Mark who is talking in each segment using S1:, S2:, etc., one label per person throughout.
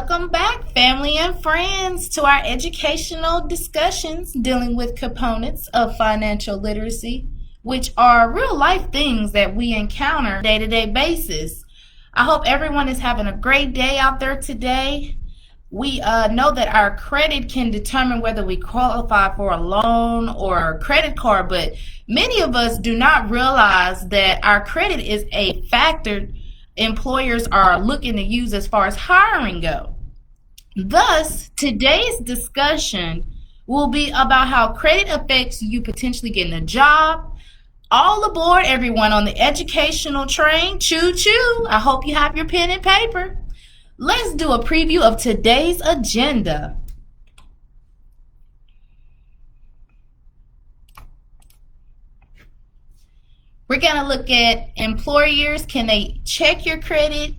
S1: Welcome back, family and friends, to our educational discussions dealing with components of financial literacy, which are real life things that we encounter on a day-to-day basis. I hope everyone is having a great day out there today. We know that our credit can determine whether we qualify for a loan or a credit card, but many of us do not realize that our credit is a factor employers are looking to use as far as hiring go. Thus, today's discussion will be about how credit affects you potentially getting a job. All aboard, everyone, on the educational train. Choo choo. I hope you have your pen and paper. Let's do a preview of today's agenda. We're going to look at employers. Can they check your credit,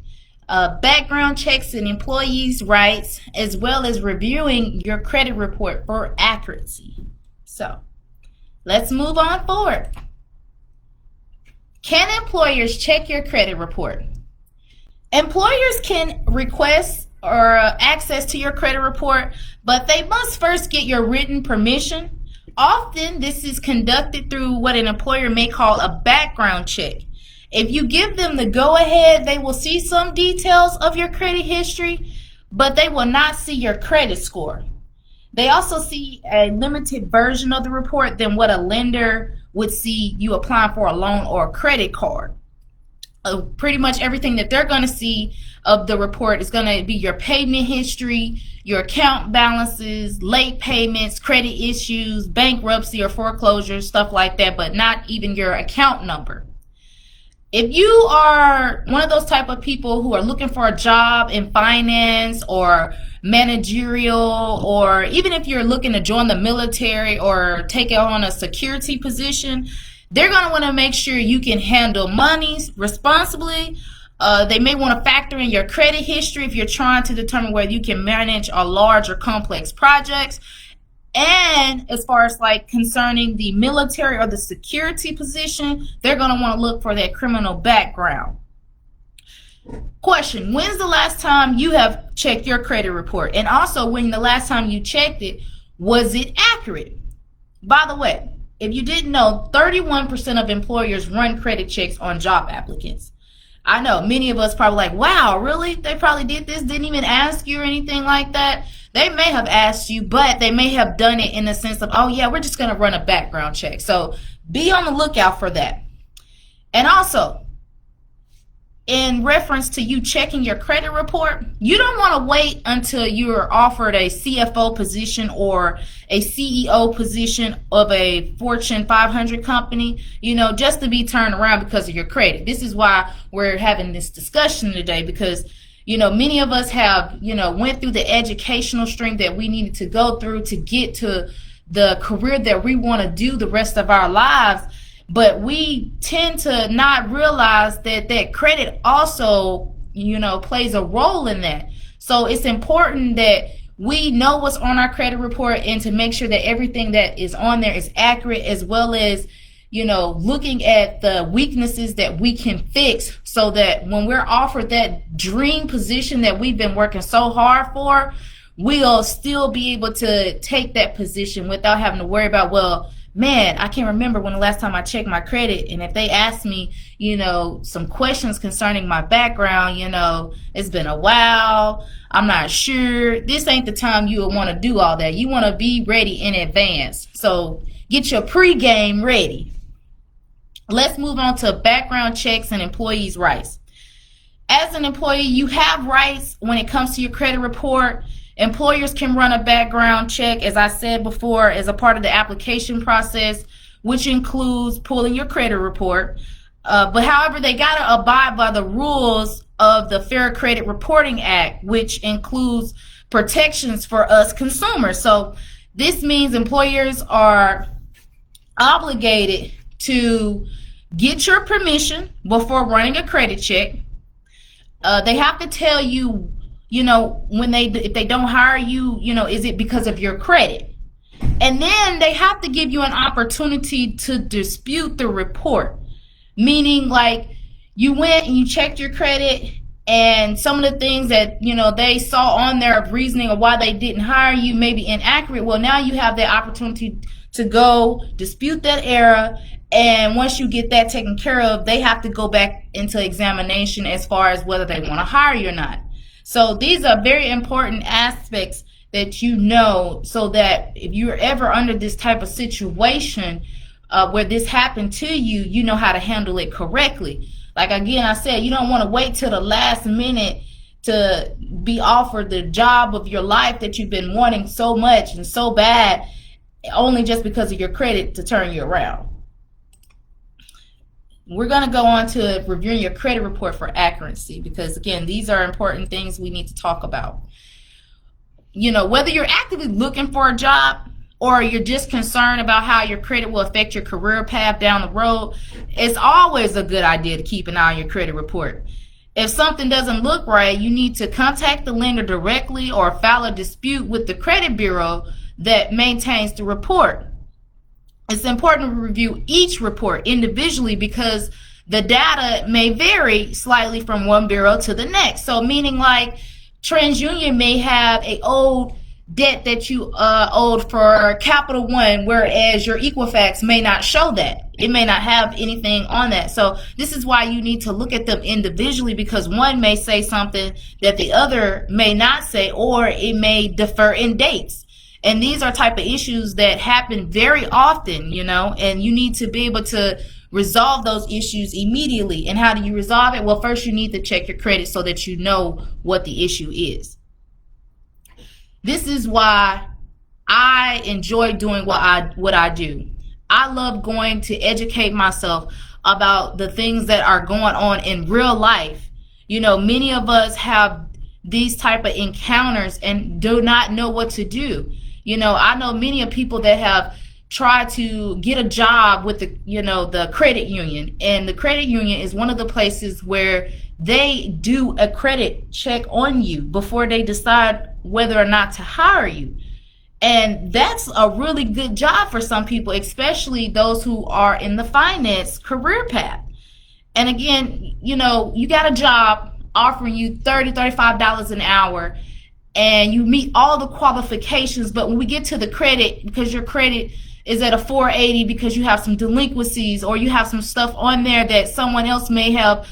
S1: background checks and employees' rights, as well as reviewing your credit report for accuracy. So let's move on forward. Can employers check your credit report? Employers can request or access to your credit report, but they must first get your written permission. Often, this is conducted through what an employer may call a background check. If you give them the go-ahead, they will see some details of your credit history, but they will not see your credit score. They also see a limited version of the report than what a lender would see you applying for a loan or a credit card. Pretty much everything that they're going to see of the report is going to be your payment history, your account balances, late payments, credit issues, bankruptcy or foreclosure, stuff like that, but not even your account number. If you are one of those type of people who are looking for a job in finance or managerial, or even if you're looking to join the military or take on a security position, they're going to want to make sure you can handle monies responsibly. They may want to factor in your credit history if you're trying to determine whether you can manage a large or complex projects. And as far as like concerning the military or the security position, they're going to want to look for that criminal background. Question: when's the last time you have checked your credit report? And also, when the last time you checked it, was it accurate? By the way, if you didn't know, 31% of employers run credit checks on job applicants. I know many of us probably like, wow, really? They probably did this, didn't even ask you or anything like that. They may have asked you, but they may have done it in the sense of, oh yeah, we're just going to run a background check. So be on the lookout for that. And also, in reference to you checking your credit report, you don't want to wait until you're offered a CFO position or a CEO position of a Fortune 500 company, just to be turned around because of your credit. This is why we're having this discussion today, because many of us have, went through the educational stream that we needed to go through to get to the career that we want to do the rest of our lives. But we tend to not realize that credit also, plays a role in that. So it's important that we know what's on our credit report and to make sure that everything that is on there is accurate, as well as, looking at the weaknesses that we can fix, so that when we're offered that dream position that we've been working so hard for, we'll still be able to take that position without having to worry about, well, man, I can't remember when the last time I checked my credit. And if they ask me, some questions concerning my background, it's been a while, I'm not sure. This ain't the time you would want to do all that. You want to be ready in advance. So get your pregame ready. Let's move on to background checks and employees' rights. As an employee, you have rights when it comes to your credit report. Employers can run a background check, as I said before, as a part of the application process, which includes pulling your credit report. But however, they got to abide by the rules of the Fair Credit Reporting Act, which includes protections for us consumers. So this means employers are obligated to get your permission before running a credit check. They have to tell you, if they don't hire you, is it because of your credit? And then they have to give you an opportunity to dispute the report. Meaning, like, you went and you checked your credit and some of the things that they saw on their reasoning of why they didn't hire you may be inaccurate, well, now you have the opportunity to go dispute that error. And once you get that taken care of, they have to go back into examination as far as whether they want to hire you or not. So these are very important aspects that so that if you're ever under this type of situation where this happened to you, you know how to handle it correctly. Like again, I said, you don't want to wait till the last minute to be offered the job of your life that you've been wanting so much and so bad, only just because of your credit to turn you around. We're going to go on to reviewing your credit report for accuracy, because again, these are important things we need to talk about. Whether you're actively looking for a job or you're just concerned about how your credit will affect your career path down the road, it's always a good idea to keep an eye on your credit report. If something doesn't look right, you need to contact the lender directly or file a dispute with the credit bureau that maintains the report. It's important to review each report individually because the data may vary slightly from one bureau to the next. So meaning like TransUnion may have an old debt that you owed for Capital One, whereas your Equifax may not show that. It may not have anything on that. So this is why you need to look at them individually, because one may say something that the other may not say, or it may differ in dates. And these are type of issues that happen very often, and you need to be able to resolve those issues immediately. And how do you resolve it? Well, first you need to check your credit so that you know what the issue is. This is why I enjoy doing what I do. I love going to educate myself about the things that are going on in real life. Many of us have these type of encounters and do not know what to do. I know many of people that have tried to get a job with the credit union, and the credit union is one of the places where they do a credit check on you before they decide whether or not to hire you. And that's a really good job for some people, especially those who are in the finance career path. And again, you got a job offering you $30, $35 an hour, and you meet all the qualifications, but when we get to the credit, because your credit is at a 480 because you have some delinquencies or you have some stuff on there that someone else may have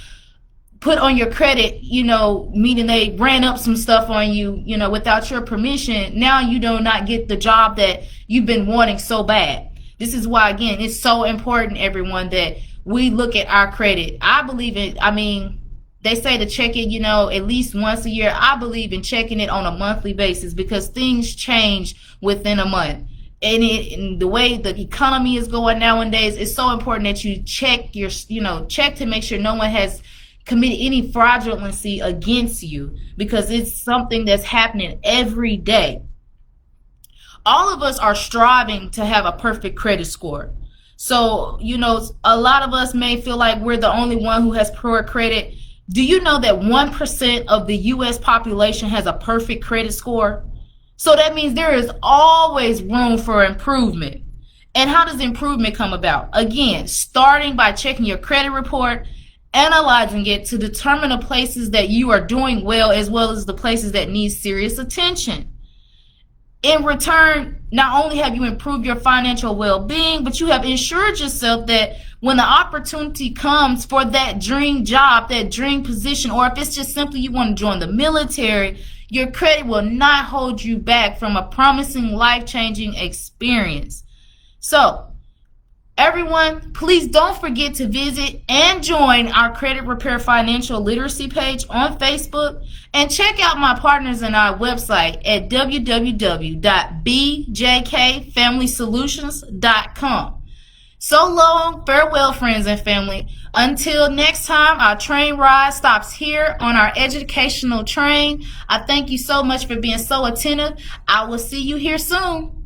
S1: put on your credit, meaning they ran up some stuff on you, without your permission, now you do not get the job that you've been wanting so bad. This is why, again, it's so important, everyone, that we look at our credit. I believe it. They say to check it, at least once a year. I believe in checking it on a monthly basis because things change within a month. And the way the economy is going nowadays, it's so important that you check check to make sure no one has committed any fraudulency against you, because it's something that's happening every day. All of us are striving to have a perfect credit score. So, a lot of us may feel like we're the only one who has poor credit. Do you know that 1% of the U.S. population has a perfect credit score? So that means there is always room for improvement. And how does improvement come about? Again, starting by checking your credit report, analyzing it to determine the places that you are doing well as the places that need serious attention. In return, not only have you improved your financial well-being, but you have ensured yourself that when the opportunity comes for that dream job, that dream position, or if it's just simply you want to join the military, your credit will not hold you back from a promising life-changing experience. So, everyone, please don't forget to visit and join our Credit Repair Financial Literacy page on Facebook, and check out my partners and our website at www.bjkfamilysolutions.com. So long, farewell, friends and family. Until next time, our train ride stops here on our educational train. I thank you so much for being so attentive. I will see you here soon.